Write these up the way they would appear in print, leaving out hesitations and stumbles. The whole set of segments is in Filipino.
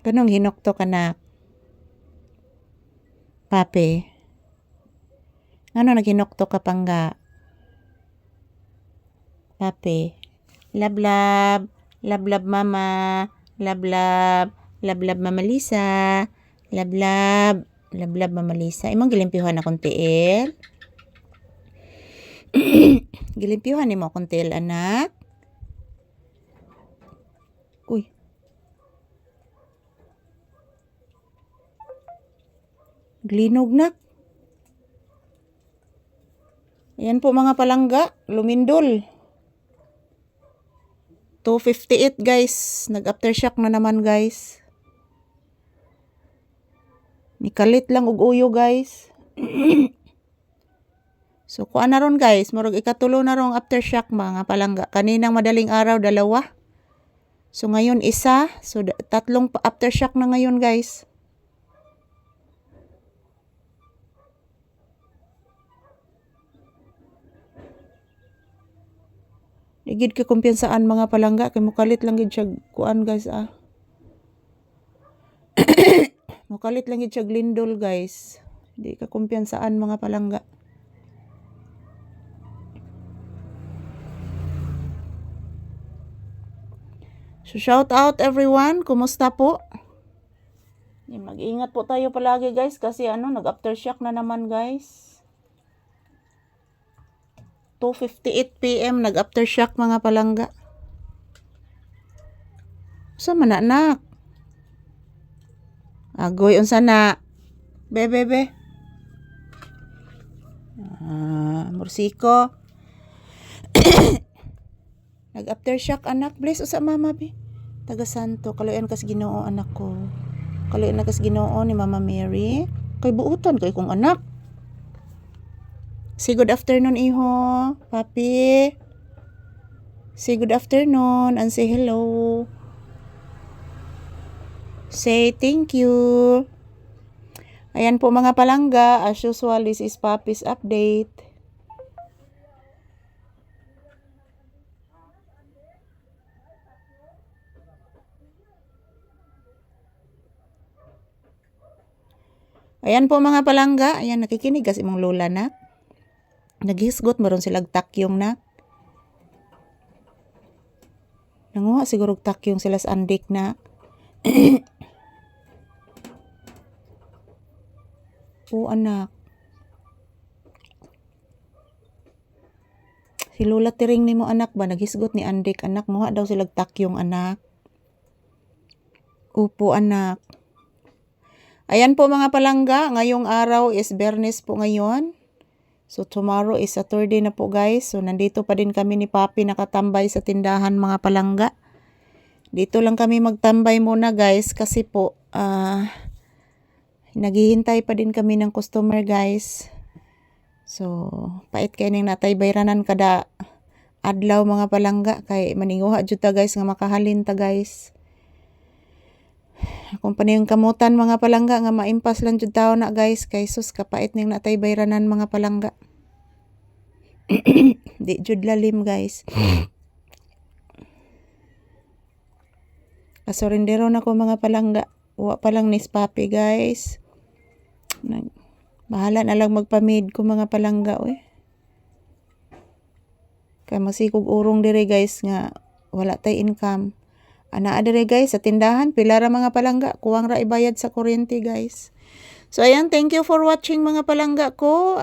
Kanong hinokto ka na, pape? Ano naghinokto ka pangga? Pape? Lablab, lablab mama, lablab, lablab mama Lisa, lablab, lablab mama Lisa. Imong gilimpyuhan akong tiil? Gilimpyuhan ni mo akong tiil, anak? Uy. Glinog na. Ayan po mga palangga, lumindol. 2:58 guys. Nag-aftershock na naman guys. Nikalit lang og uyo guys. So kuan na ron guys, murag ikatulo na ron aftershock mga palangga. Kaninang madaling araw 2. So ngayon 1, so 3 aftershock na ngayon guys. Igid ka kumpiyansaan mga palangga kay mukalit lang gid siya kuan guys mukalit lang gid siya lindol guys. Di ka kumpiyansaan mga palangga. So shout out everyone, kumusta po? Mag-ingat po tayo palagi guys kasi nag-aftershock na naman guys. 2:58 PM nag-aftershock mga palangga. Sa man anak? Agoy unsa na? Bebe. Mursiko. Nag-aftershock anak, bless usa mama be. Taga Santo, kaluyan kas Ginoo anak ko. Kaluyan na kas Ginoo ni Mama Mary. Kay buutan kay kong anak. Say good afternoon iho, papi. Say good afternoon and say hello. Say thank you. Ayan po mga palangga, as usual this is Papi's update. Ayan po mga palangga, ayan nakikinig kasi imong lola na. Naghisgot maron silag takyong na. Nanguha siguro takyong sila sa andik na. O anak. Si lola tiring ni mo anak ba naghisgot ni andik anak, muha daw silag takyong anak. Upo anak. Ayan po mga palangga, ngayong araw is Bernes po ngayon. So tomorrow is Saturday na po guys. So nandito pa din kami ni Papi nakatambay sa tindahan mga palangga. Dito lang kami magtambay muna guys kasi po naghihintay pa din kami ng customer guys. So pait kay ning natay bayranan kada adlaw mga palangga kay maninguha jud ta guys nga makahalin ta guys. Kung panayong kamutan mga palangga nga maimpas lang jud tawo na guys kay sus kapait ning natay bayranan mga palangga. Di jud lalim guys. Kasorindero na ko mga palangga. Wa pa lang ni Papi guys. Bahala na lang magpamid ko mga palangga Kay masikog urong dire guys nga wala tay income. Ana dire guys sa tindahan pila ra mga palangga kuwang ra ibayad sa kuryente guys. So ayan, thank you for watching mga palangga ko.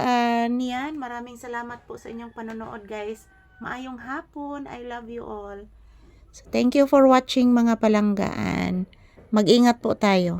Niyan, maraming salamat po sa inyong panonood guys. Maayong hapon. I love you all. So thank you for watching mga palanggaan. Mag-ingat po tayo.